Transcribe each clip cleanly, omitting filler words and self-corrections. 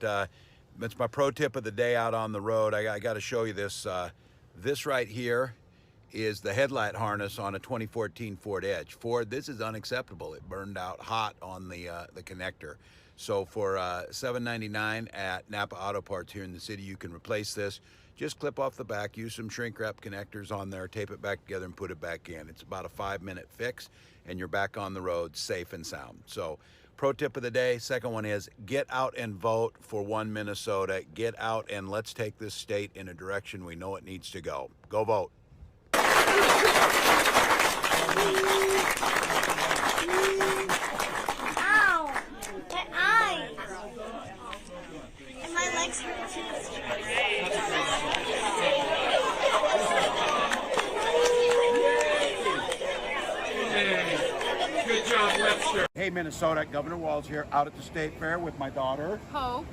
It's my pro tip of the day out on the road. I got to show you this. This right here is the headlight harness on a 2014 Ford Edge. Ford, this is unacceptable. It burned out hot on the connector. So for $7.99 at Napa Auto Parts here in the city, you can replace this. Just clip off the back, use some shrink wrap connectors on there, tape it back together and put it back in. It's about a 5-minute fix and you're back on the road safe and sound. So pro tip of the day. Second one is get out and vote for One Minnesota. Get out and let's take this state in a direction we know it needs to go. Go vote. Ow! My eyes! And my legs hurt too. Good job, Webster. Hey Minnesota, Governor Walz here, out at the State Fair with my daughter. Hope.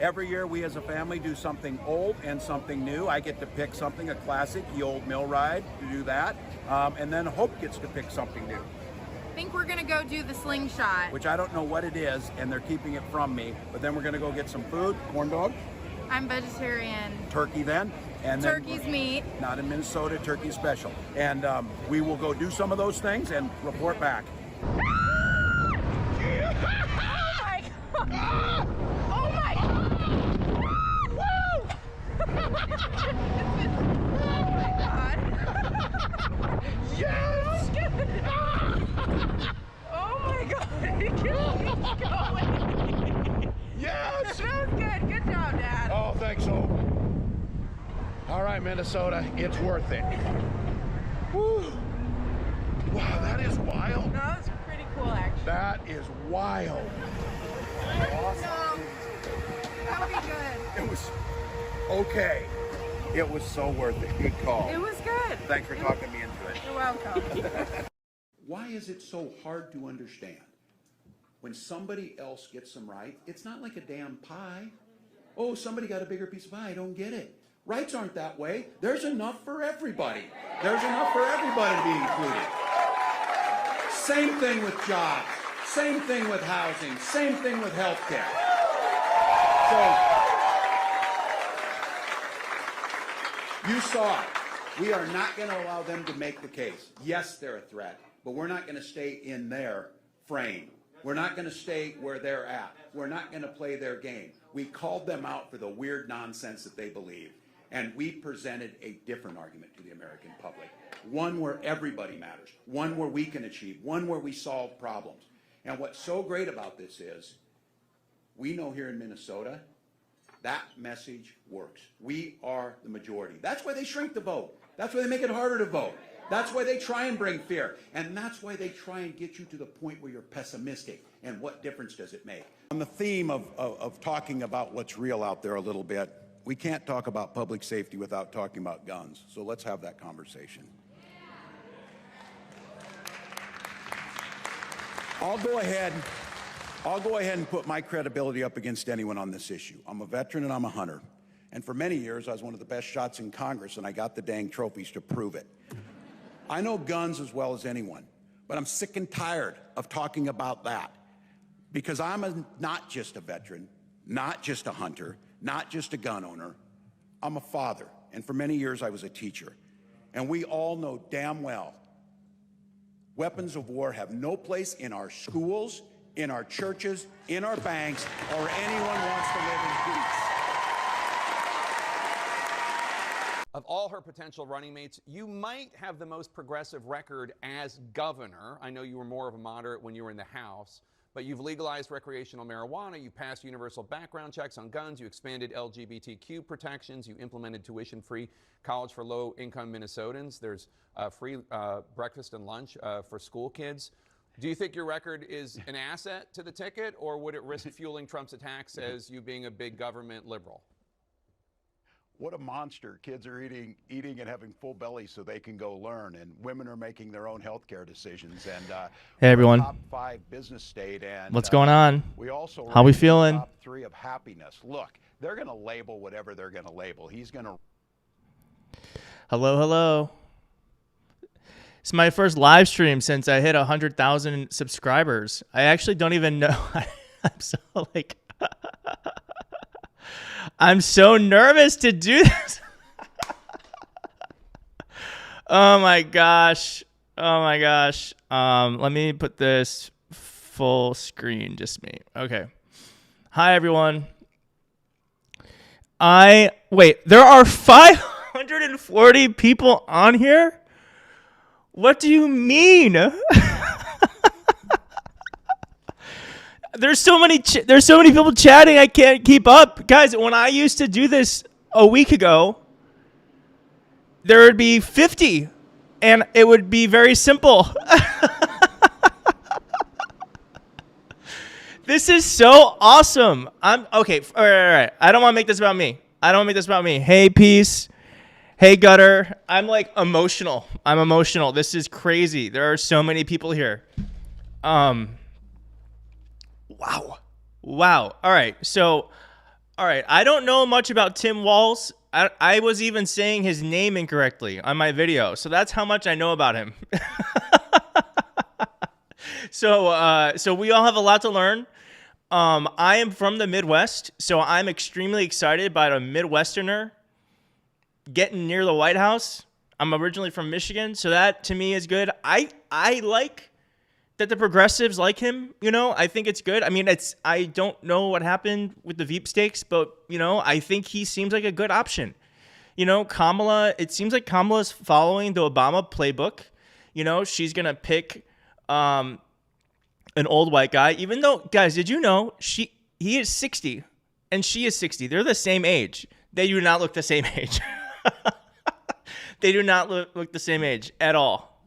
Every year we as a family do something old and something new. I get to pick something, a classic, the old mill ride, to do that. And then Hope gets to pick something new. I think we're gonna go do the slingshot. Which I don't know what it is, and they're keeping it from me. But then we're gonna go get some food, corn dog. I'm vegetarian. Turkey then. And Turkey's then, meat. Not in Minnesota, turkey's special. And we will go do some of those things and report back. Oh my god! Oh my god! Woo! Oh my god! Yes! Oh my god! It keeps going. Yes! That was good. Good job, Dad. Oh, thanks, Hope. All right, Minnesota, it's worth it. Woo. Wow, that is wild. That was pretty cool, actually. That is wild. No, that would be good. It was okay. It was so worth it. Good call. It was good. Thanks for talking me into it. You're welcome. Why is it so hard to understand? When somebody else gets them right, it's not like a damn pie. Oh, somebody got a bigger piece of pie. I don't get it. Rights aren't that way. There's enough for everybody. There's enough for everybody to be included. Same thing with jobs. Same thing with housing. Same thing with health care. So, you saw it. We are not going to allow them to make the case. Yes, they're a threat, but we're not going to stay in their frame. We're not going to stay where they're at. We're not going to play their game. We called them out for the weird nonsense that they believe, and we presented a different argument to the American public. One where everybody matters. One where we can achieve. One where we solve problems. And what's so great about this is, we know here in Minnesota, that message works. We are the majority. That's why they shrink the vote. That's why they make it harder to vote. That's why they try and bring fear. And that's why they try and get you to the point where you're pessimistic. And what difference does it make? On the theme of talking about what's real out there a little bit, we can't talk about public safety without talking about guns. So let's have that conversation. I'll go ahead and put my credibility up against anyone on this issue. I'm a veteran and I'm a hunter. And for many years, I was one of the best shots in Congress, and I got the dang trophies to prove it. I know guns as well as anyone, but I'm sick and tired of talking about that, because I'm not just a veteran, not just a hunter, not just a gun owner. I'm a father, and for many years I was a teacher. And we all know damn well weapons of war have no place in our schools, in our churches, in our banks, or anyone wants to live in peace. Of all her potential running mates, you might have the most progressive record as governor. I know you were more of a moderate when you were in the House, but you've legalized recreational marijuana, you passed universal background checks on guns, you expanded LGBTQ protections, you implemented tuition-free college for low-income Minnesotans. There's free breakfast and lunch for school kids. Do you think your record is an asset to the ticket, or would it risk fueling Trump's attacks as you being a big government liberal? What a monster. Kids are eating and having full bellies so they can go learn, and women are making their own healthcare decisions. And hey everyone, top 5 business state, and what's going on? We also how we feeling? Top 3 of happiness. Look, they're going to label whatever they're going to label. He's going to. Hello. It's my first live stream since I hit 100,000 subscribers. I actually don't even know. I'm so like. I'm so nervous to do this. Oh my gosh. Let me put this full screen, just me. Okay. Hi everyone. Wait, there are 540 people on here? What do you mean? There's so many people chatting, I can't keep up. Guys, when I used to do this a week ago, there would be 50 and it would be very simple. This is so awesome. Okay. All right. I don't want to make this about me. Hey, Peace. Hey, Gutter. I'm like emotional. This is crazy. There are so many people here. Wow. All right. So, all right. I don't know much about Tim Walz. I was even saying his name incorrectly on my video. So that's how much I know about him. So we all have a lot to learn. I am from the Midwest, so I'm extremely excited about a Midwesterner getting near the White House. I'm originally from Michigan, so that to me is good. I like that the progressives like him, I think it's good. I mean, I don't know what happened with the Veep stakes, but, I think he seems like a good option. Kamala, it seems like Kamala's following the Obama playbook. She's going to pick an old white guy, even though, guys, did you know he is 60 and she is 60. They're the same age. They do not look the same age. They do not look the same age at all.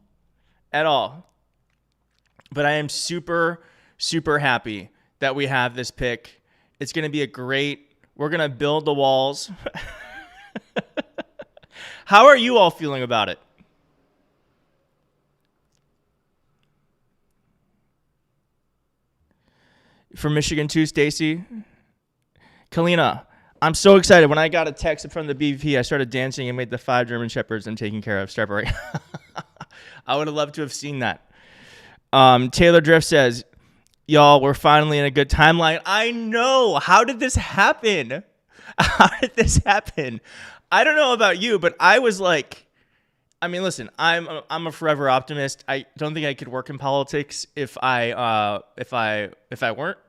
But I am super, super happy that we have this pick. It's going to be we're going to build the walls. How are you all feeling about it? From Michigan too, Stacy. Kalina, I'm so excited. When I got a text from the BP, I started dancing and made the 5 German Shepherds I'm taking care of. Start right. I would have loved to have seen that. Taylor Drift says, y'all, we're finally in a good timeline. I know. How did this happen? I don't know about you, but I was like, I mean, listen, I'm a forever optimist. I don't think I could work in politics if I weren't.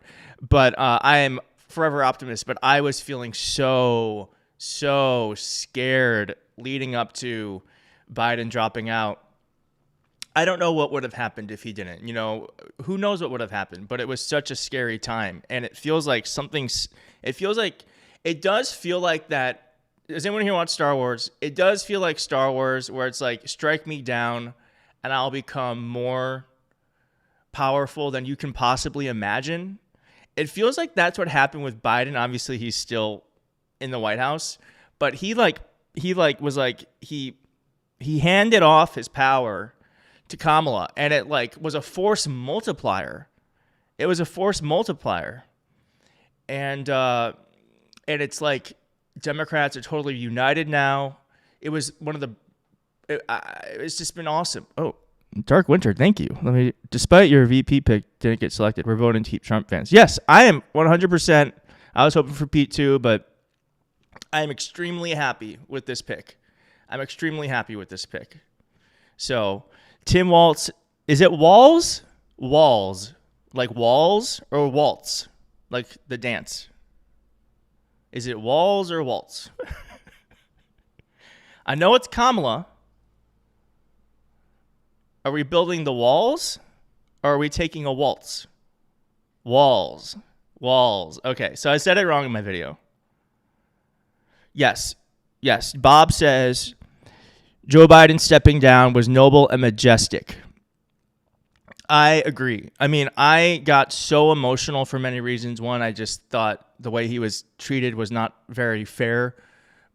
But I am forever optimist. But I was feeling so scared leading up to Biden dropping out. I don't know what would have happened if he didn't. Who knows what would have happened? But it was such a scary time, and it feels like it does feel like that. Does anyone here watch Star Wars? It does feel like Star Wars, where it's like, strike me down and I'll become more powerful than you can possibly imagine. It feels like that's what happened with Biden. Obviously, he's still in the White House, but he handed off his power to Kamala, and it was a force multiplier. And it's like, Democrats are totally united now. It was it's just been awesome. Oh, Dark Winter, thank you. Despite your VP pick didn't get selected, we're voting to keep Trump fans. Yes, I am 100%. I was hoping for Pete too, but I am extremely happy with this pick. So, Tim Walz, is it Walz? Walz. Like Walz or Waltz? Like the dance. Is it Walz or Waltz? I know it's Kamala. Are we building the walls or are we taking a waltz? Walls. Okay, so I said it wrong in my video. Yes. Bob says Joe Biden stepping down was noble and majestic. I agree. I mean, I got so emotional for many reasons. One, I just thought the way he was treated was not very fair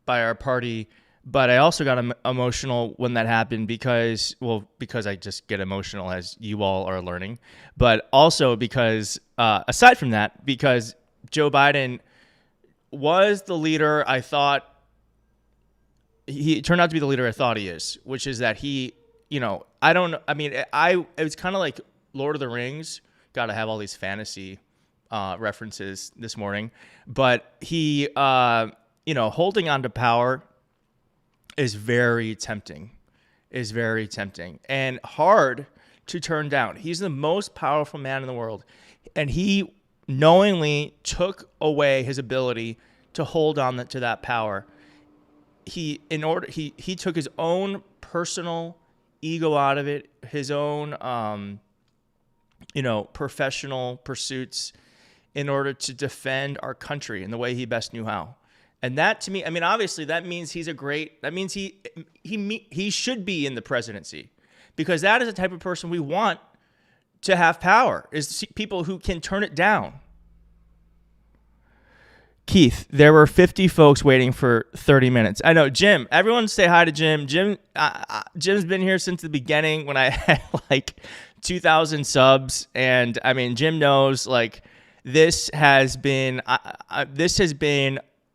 by our party. But I also got emotional when that happened because I just get emotional, as you all are learning. But also because, aside from that, because Joe Biden was the leader I thought, he turned out to be the leader I thought he is, which is that he, it was kind of like Lord of the Rings, got to have all these fantasy references this morning, but he, holding on to power is very tempting, and hard to turn down. He's the most powerful man in the world, and he knowingly took away his ability to hold on to that power. He took his own personal ego out of it, his own, professional pursuits in order to defend our country in the way he best knew how. And that, to me, I mean, obviously that means that means he should be in the presidency, because that is the type of person we want to have power, is people who can turn it down. Keith, there were 50 folks waiting for 30 minutes. I know, Jim. Everyone say hi to Jim. Jim's been here since the beginning when I had like 2,000 subs, and I mean, Jim knows like this has been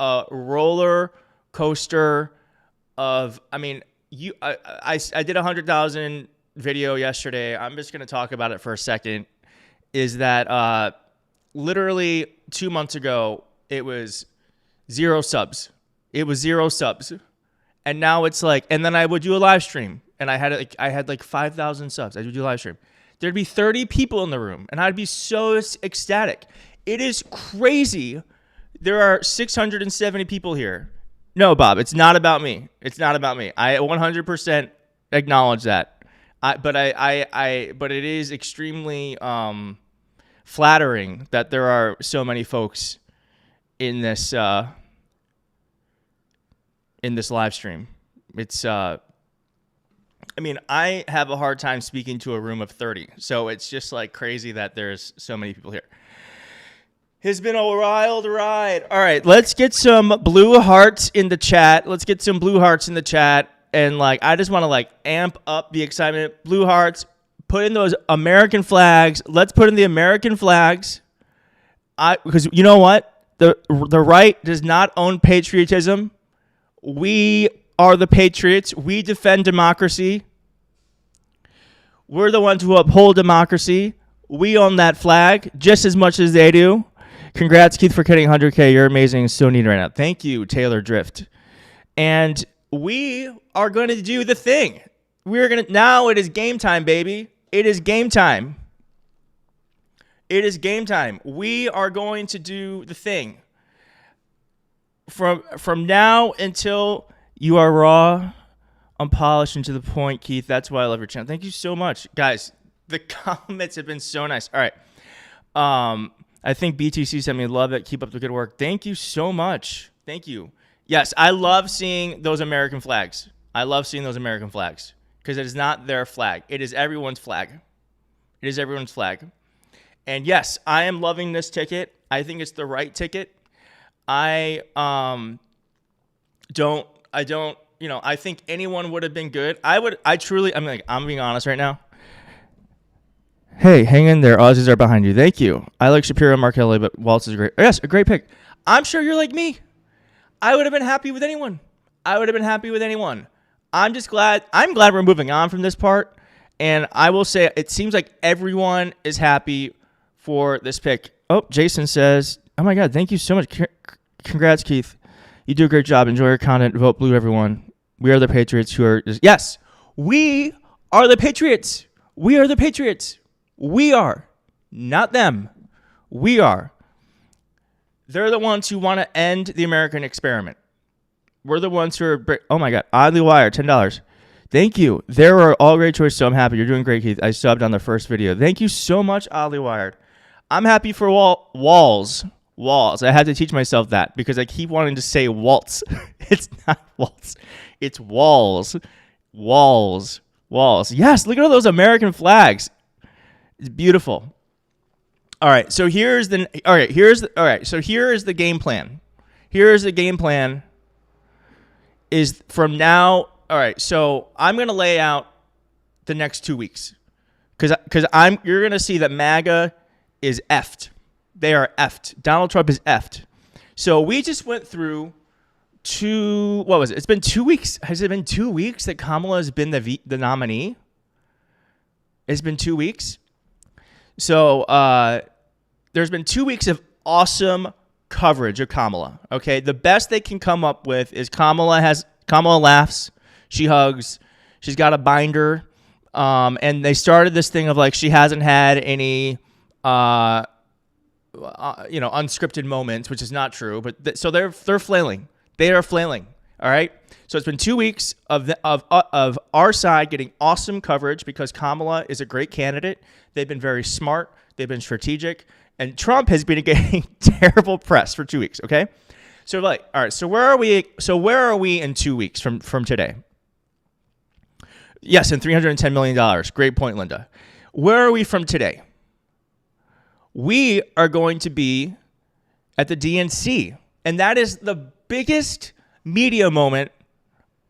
a roller coaster of. I mean, I did 100,000 video yesterday. I'm just gonna talk about it for a second. Is that literally 2 months ago? It was 0 subs. And now it's like, and then I would do a live stream, and I had like 5,000 subs. I would do a live stream. There'd be 30 people in the room, and I'd be so ecstatic. It is crazy. There are 670 people here. No, Bob, it's not about me. I 100% acknowledge that. But it is extremely flattering that there are so many folks in this live stream. It's I mean, I have a hard time speaking to a room of 30, so it's just like crazy that there's so many people here. It's been a wild ride. All right, let's get some blue hearts in the chat. And like, I just want to like amp up the excitement. Blue hearts, put in those American flags. Let's put in the American flags. Because you know what? The right does not own patriotism. We are the patriots. We defend democracy. We're the ones who uphold democracy. We own that flag just as much as they do. Congrats, Keith, for hitting 100K. You're amazing. So neat right now. Thank you, Taylor Drift. And we are going to do the thing. Now it is game time, baby. It is game time. We are going to do the thing. From now until you are raw, unpolished, and to the point, Keith. That's why I love your channel. Thank you so much. Guys, the comments have been so nice. All right. I think BTC sent me love it. Keep up the good work. Thank you so much. Thank you. Yes, I love seeing those American flags. Because it is not their flag. It is everyone's flag. And yes, I am loving this ticket. I think it's the right ticket. I think anyone would have been good. I'm being honest right now. Hey, hang in there. Aussies are behind you. Thank you. I like Shapiro and Markelli, but Walz is great. Yes, a great pick. I'm sure you're like me. I would have been happy with anyone. I'm glad we're moving on from this part. And I will say, it seems like everyone is happy for this pick. Oh, Jason says, oh my God, thank you so much. Congrats, Keith. You do a great job. Enjoy your content. Vote blue, everyone. We are the Patriots who are just, yes, we are the Patriots. We are. Not them. We are. They're the ones who want to end the American experiment. We're the ones who are, oh my God, Oddly Wired, $10. Thank you. There are all great choices, so I'm happy. You're doing great, Keith. I subbed on the first video. Thank you so much, Oddly Wired. I'm happy for Walz. I had to teach myself that because I keep wanting to say Waltz. It's not Waltz. It's Walz. Yes, look at all those American flags. It's beautiful. All right, so here is the game plan. Here's the game plan is from now. All right, so I'm going to lay out the next 2 weeks cuz you're going to see that MAGA is effed. They are effed. Donald Trump is effed. So we just went through what was it? It's been 2 weeks. Has it been 2 weeks that Kamala has been the nominee? It's been 2 weeks. So there's been 2 weeks of awesome coverage of Kamala. Okay, the best they can come up with is Kamala laughs, she hugs, she's got a binder, and they started this thing of like she hasn't had any unscripted moments, which is not true. But so they're flailing. They are flailing. All right. So it's been 2 weeks of our side getting awesome coverage because Kamala is a great candidate. They've been very smart. They've been strategic, and Trump has been getting terrible press for 2 weeks. Okay. So all right. So where are we? So where are we in 2 weeks from today? Yes, and $310 million. Great point, Linda. Where are we from today? We are going to be at the DNC, and that is the biggest media moment,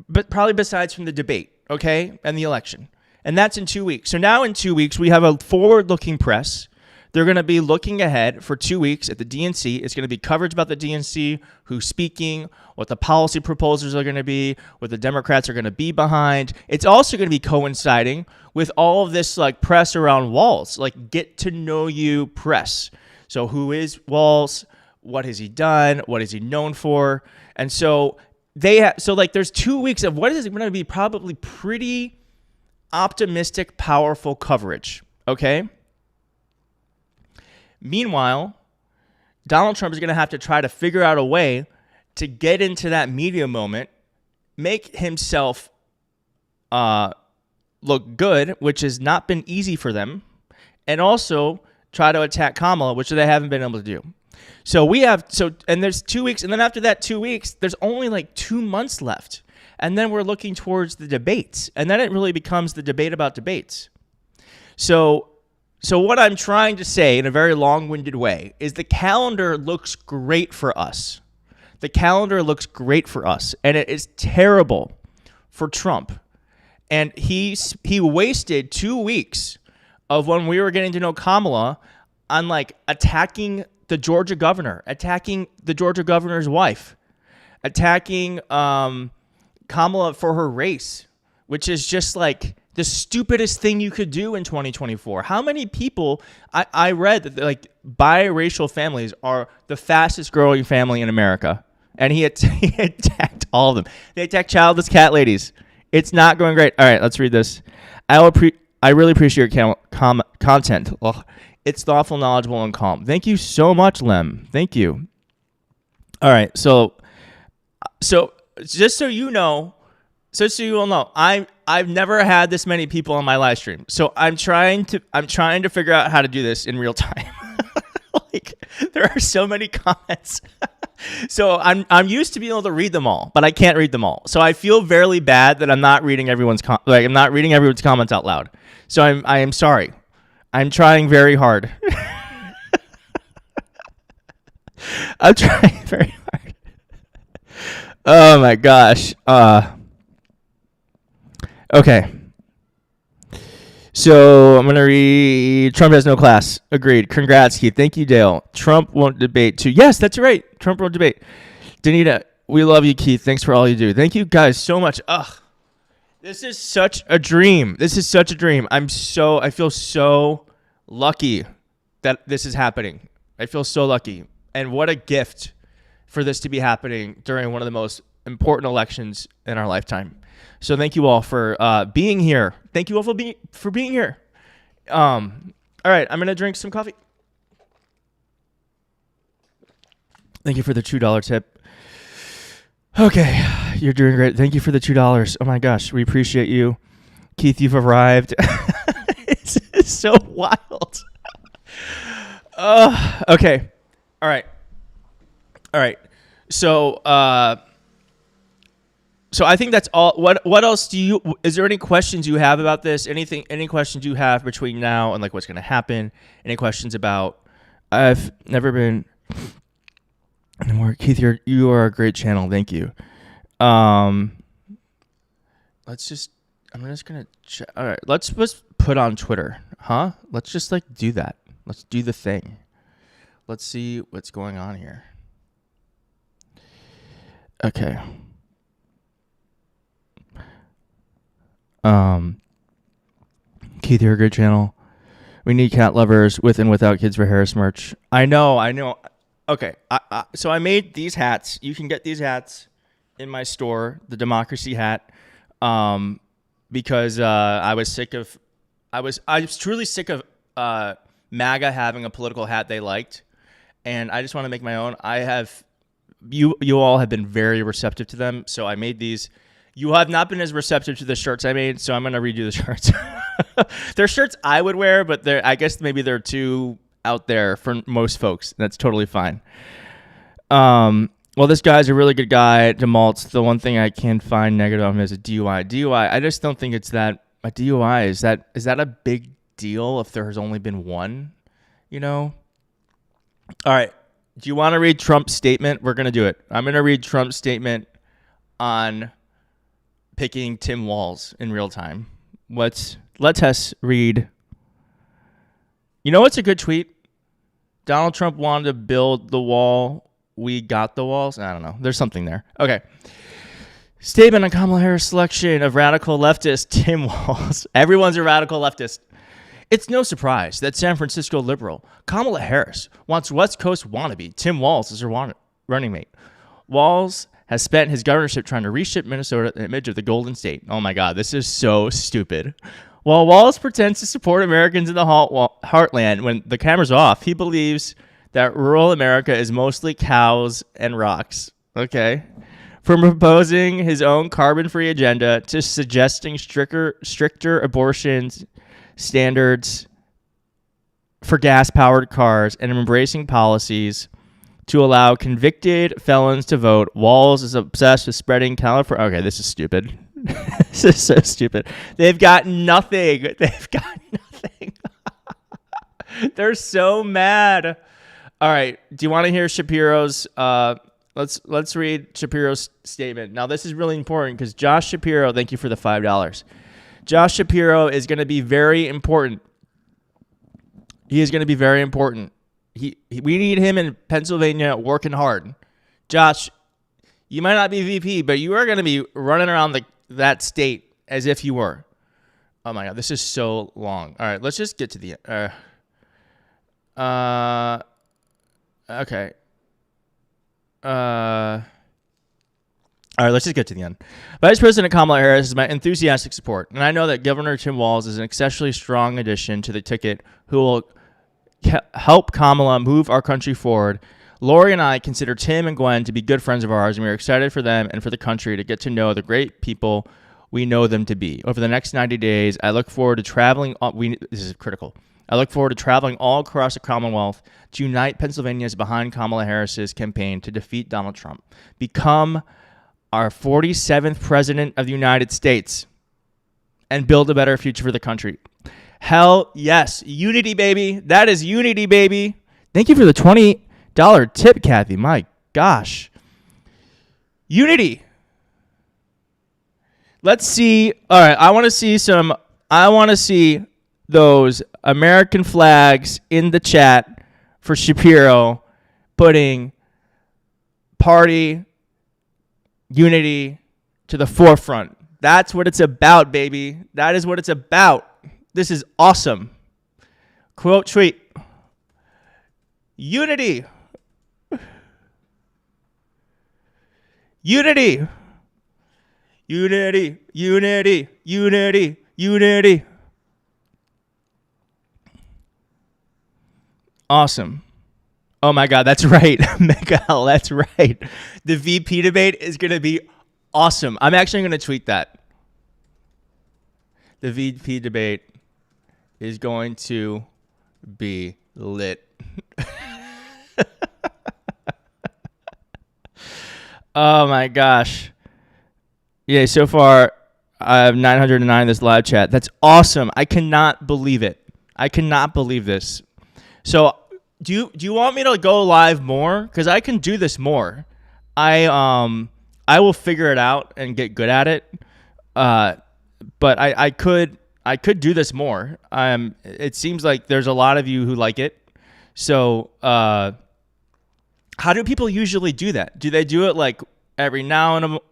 but probably besides from the debate, okay, and the election. And that's in 2 weeks. So now in 2 weeks, we have a forward-looking press. They're going to be looking ahead for 2 weeks at the DNC. It's going to be coverage about the DNC, who's speaking, what the policy proposals are going to be, what the Democrats are going to be behind. It's also going to be coinciding with all of this like press around Walz, like get to know you press. So who is Walz? What has he done? What is he known for? And so there's 2 weeks of what is going to be probably pretty optimistic, powerful coverage. Okay. Meanwhile, Donald Trump is going to have to try to figure out a way to get into that media moment, make himself look good, which has not been easy for them, and also try to attack Kamala, which they haven't been able to do. And there's 2 weeks, and then after that 2 weeks, there's only like 2 months left. And then we're looking towards the debates, and then it really becomes the debate about debates. So what I'm trying to say in a very long-winded way is the calendar looks great for us. The calendar looks great for us, and it is terrible for Trump. And he wasted 2 weeks of when we were getting to know Kamala on like attacking the Georgia governor, attacking the Georgia governor's wife, attacking Kamala for her race, which is just like the stupidest thing you could do in 2024. How many people, I read that like biracial families are the fastest growing family in America. And he attacked all of them. They attacked childless cat ladies. It's not going great. All right, let's read this. I really appreciate your content. Oh, it's thoughtful, knowledgeable, and calm. Thank you so much, Lem. Thank you. All right, so just so you all know, I've never had this many people on my live stream. So I'm trying to figure out how to do this in real time. Like there are so many comments. So I'm used to being able to read them all, but I can't read them all. So I feel very bad that I'm not reading everyone's comments out loud. So I am sorry. I'm trying very hard. I'm trying very hard. Oh my gosh. Okay. So I'm going to read, Trump has no class. Agreed. Congrats, Keith. Thank you, Dale. Trump won't debate too. Yes, that's right. Trump won't debate. Danita, we love you, Keith. Thanks for all you do. Thank you guys so much. Ugh. This is such a dream. I feel so lucky that this is happening. I feel so lucky. And what a gift for this to be happening during one of the most important elections in our lifetime. So thank you all for being here. Thank you all for being here. All right, I'm gonna drink some coffee. Thank you for the $2 tip. Okay, you're doing great. Thank you for the $2. Oh my gosh, we appreciate you, Keith. You've arrived. This is so wild. Okay. All right. So I think that's all. What else is there any questions you have about this? Any questions you have between now and like what's going to happen? Any questions about, I've never been anymore. Keith, you are a great channel. Thank you. I'm just going to check. All right. Let's put on Twitter. Huh? Let's just like do that. Let's do the thing. Let's see what's going on here. Okay. Keith, you're a great channel. We need cat lovers with and without Kids for Harris merch. I know. Okay, so I made these hats. You can get these hats in my store, the Democracy hat, because I was truly sick of MAGA having a political hat they liked, and I just want to make my own. You all have been very receptive to them, so I made these. You have not been as receptive to the shirts I made, so I'm going to redo the shirts. They're shirts I would wear, but I guess maybe they're too out there for most folks. That's totally fine. Well, this guy's a really good guy, DeMaltz. The one thing I can find negative on him is a DUI. I just don't think it's that. A DUI, is that a big deal if there has only been one? You know? All right. Do you want to read Trump's statement? We're going to do it. I'm going to read Trump's statement on picking Tim Walz in real time. Let us read. You know what's a good tweet? Donald Trump wanted to build the wall. We got the walls. I don't know. There's something there. Okay. Statement on Kamala Harris' selection of radical leftist Tim Walz. Everyone's a radical leftist. It's no surprise that San Francisco liberal Kamala Harris wants West Coast wannabe Tim Walz as her running mate. Walz has spent his governorship trying to reshape Minnesota the image of the Golden State. Oh my God, this is so stupid. While Walz pretends to support Americans in the heartland when the camera's off, he believes that rural America is mostly cows and rocks. Okay. From proposing his own carbon-free agenda to suggesting stricter abortion standards for gas-powered cars and embracing policies to allow convicted felons to vote, Walz is obsessed with spreading California. Okay, this is stupid. This is so stupid. They've got nothing. They're so mad. All right. Do you want to hear Shapiro's? Let's read Shapiro's statement. Now, this is really important because Josh Shapiro, thank you for the $5. Josh Shapiro is going to be very important. He is going to be very important. We need him in Pennsylvania working hard. Josh, you might not be VP, but you are going to be running around that state as if you were. Oh my God, this is so long. All right, let's just get to the end. Okay. All right, let's just get to the end. Vice President Kamala Harris is my enthusiastic support, and I know that Governor Tim Walz is an exceptionally strong addition to the ticket who will help Kamala move our country forward. Lori and I consider Tim and Gwen to be good friends of ours, and we are excited for them and for the country to get to know the great people we know them to be. Over the next 90 days, I look forward to traveling. This is critical. I look forward to traveling all across the Commonwealth to unite Pennsylvanians behind Kamala Harris's campaign to defeat Donald Trump, become our 47th president of the United States, and build a better future for the country. Hell yes. Unity, baby. That is unity, baby. Thank you for the $20 tip, Kathy. My gosh. Unity. Let's see. All right. I want to see those American flags in the chat for Shapiro putting party unity to the forefront. That's what it's about, baby. That is what it's about. This is awesome. Quote tweet. Unity. Unity. Unity. Unity. Unity. Unity. Awesome. Oh my God, that's right. Miguel, that's right. The VP debate is going to be awesome. I'm actually going to tweet that. The VP debate is going to be lit. Oh my gosh. Yeah, so far I have 909 in this live chat. That's awesome. I cannot believe it. I cannot believe this. So do you want me to go live more? Because I can do this more. I will figure it out and get good at it. But I could do this more. It seems like there's a lot of you who like it. So how do people usually do that? Do they do it like every once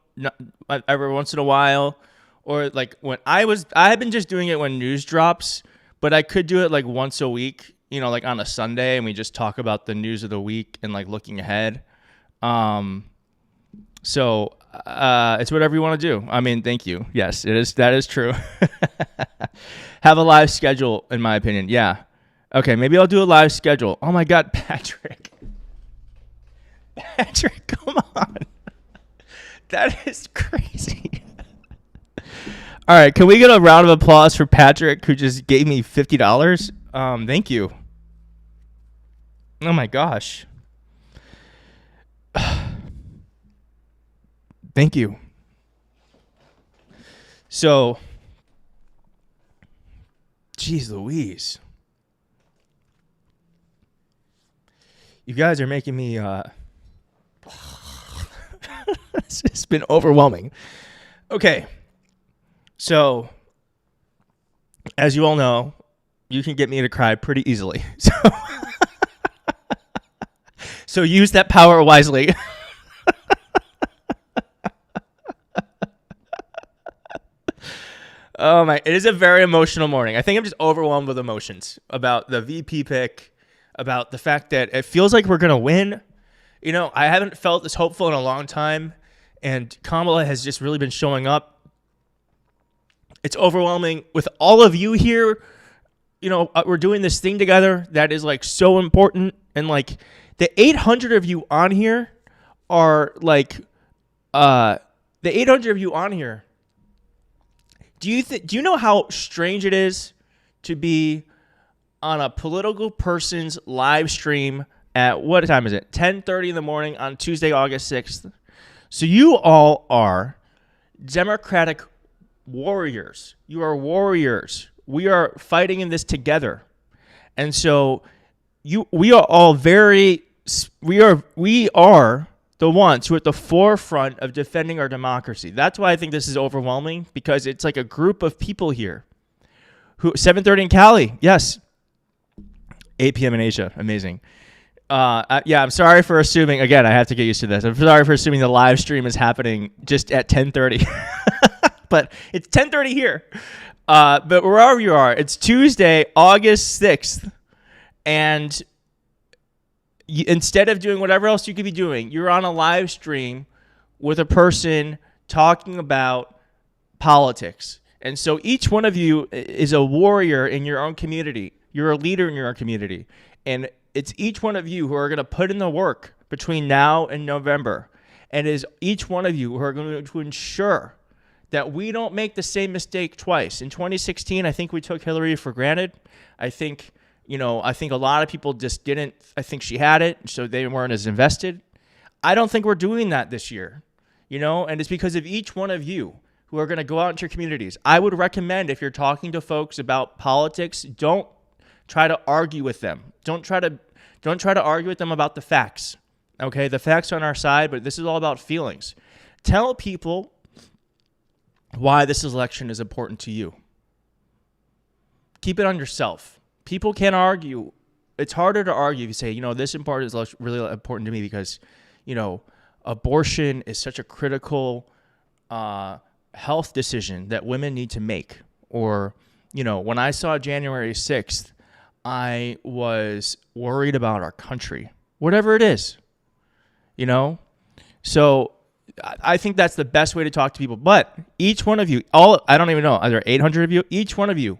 in a while, or like when I had been just doing it when news drops? but I could do it like once a week, you know, like on a Sunday, and we just talk about the news of the week and like looking ahead. So it's whatever you want to do. I mean, thank you. Yes, it is. That is true. Have a live schedule, in my opinion. Yeah. Okay, maybe I'll do a live schedule. Oh my God, Patrick. Patrick, come on. That is crazy. All right, can we get a round of applause for Patrick, who just gave me $50? Thank you. Oh my gosh. Thank you. So, geez Louise. You guys are making me, it's been overwhelming. Okay. So, as you all know, you can get me to cry pretty easily. So use that power wisely. Oh my, it is a very emotional morning. I think I'm just overwhelmed with emotions about the VP pick, about the fact that it feels like we're going to win. You know, I haven't felt this hopeful in a long time, and Kamala has just really been showing up. It's overwhelming with all of you here. You know, we're doing this thing together that is like so important, and like the 800 of you on here are like the 800 of you on here. Do you know how strange it is to be on a political person's live stream at, what time is it? 10:30 in the morning on Tuesday, August 6th. So you all are Democratic warriors. You are warriors. We are fighting in this together. And so we are all we are the ones who are at the forefront of defending our democracy. That's why I think this is overwhelming, because it's like a group of people here. 7:30 in Cali, yes. 8 p.m. in Asia, amazing. Yeah, I'm sorry for assuming, again, I have to get used to this. I'm sorry for assuming the live stream is happening just at 10:30. But it's 10:30 here. But wherever you are, it's Tuesday, August 6th. And instead of doing whatever else you could be doing, you're on a live stream with a person talking about politics. And so each one of you is a warrior in your own community. You're a leader in your own community. And it's each one of you who are going to put in the work between now and November. And it is each one of you who are going to ensure that we don't make the same mistake twice. In 2016, I think we took Hillary for granted. I think a lot of people just didn't. I think she had it, so they weren't as invested. I don't think we're doing that this year, and it's because of each one of you who are going to go out into your communities. I would recommend, if you're talking to folks about politics, don't try to argue with them. Don't try to argue with them about the facts. Okay, the facts are on our side, but this is all about feelings. Tell people why this election is important to you. Keep it on yourself. People can't argue. It's harder to argue if you say, this important is really important to me because, abortion is such a critical health decision that women need to make. Or, when I saw January 6th, I was worried about our country, whatever it is, So I think that's the best way to talk to people. But each one of you, I don't even know, are there 800 of you? Each one of you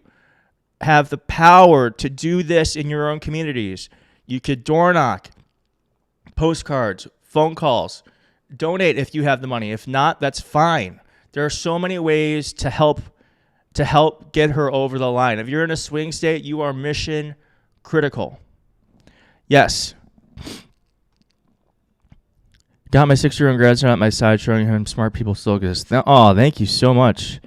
have the power to do this in your own communities. You could door knock, postcards, phone calls, donate if you have the money. If not, that's fine. There are so many ways to help get her over the line. If you're in a swing state, you are mission critical. Yes. Got my 6-year-old grandson at my side, showing him smart people still exist. Oh, thank you so much.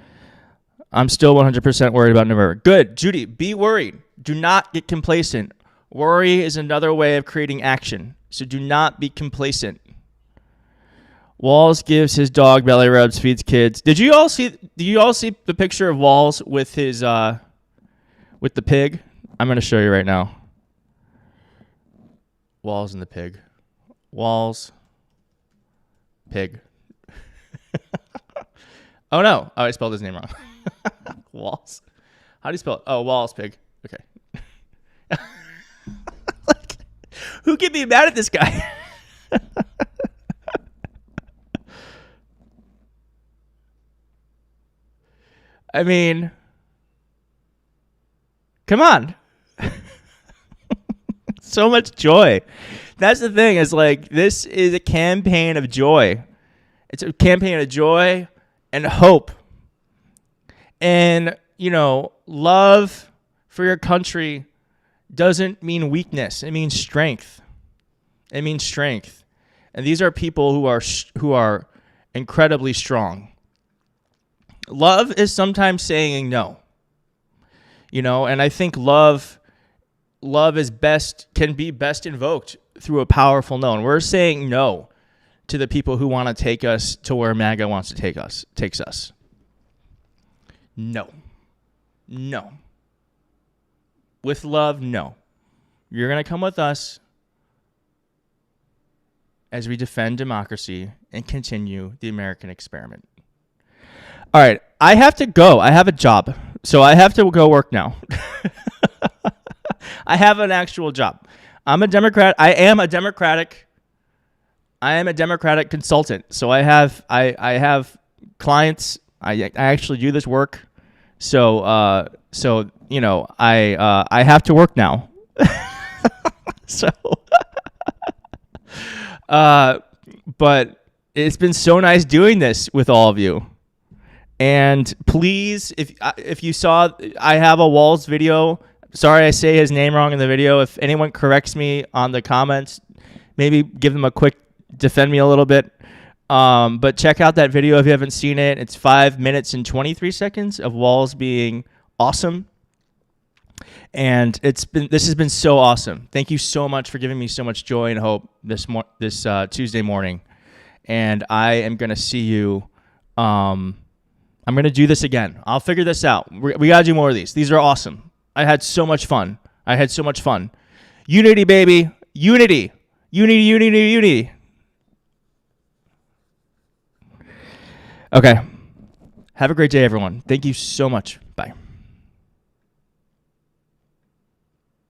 I'm still 100% worried about November. Good. Judy, be worried. Do not get complacent. Worry is another way of creating action. So do not be complacent. Walz gives his dog belly rubs, feeds kids. Do you all see the picture of Walz with his with the pig? I'm going to show you right now. Walz and the pig. Walz, pig. Oh no. Oh, I spelled his name wrong. Walz. How do you spell it? Oh, Walz, pig. Like, who can be mad at this guy? I mean, come on. So much joy. That's the thing, is like, this is a campaign of joy. It's a campaign of joy and hope. And, you know, love for your country doesn't mean weakness. It means strength. It means strength. And these are people who are incredibly strong. Love is sometimes saying no. You know, and I think love can be best invoked through a powerful no. And we're saying no to the people who want to take us to where MAGA wants to takes us. No. No. With love, no. You're going to come with us as we defend democracy and continue the American experiment. All right, I have to go. I have a job, so I have to go work now. I have an actual job. I'm a Democrat. I am a Democratic consultant. So I have clients. I actually do this work. So you know, I have to work now. So but it's been so nice doing this with all of you. And please, if you saw, I have a Walz video. Sorry I say his name wrong in the video. If anyone corrects me on the comments, maybe give them a quick defend me a little bit. But check out that video if you haven't seen it. It's 5 minutes and 23 seconds of Walz being awesome. And this has been so awesome. Thank you so much for giving me so much joy and hope this Tuesday morning. And I am going to see you. I'm going to do this again. I'll figure this out. We got to do more of these. These are awesome. I had so much fun. Unity, baby. Unity. Unity. Okay. Have a great day, everyone. Thank you so much. Bye.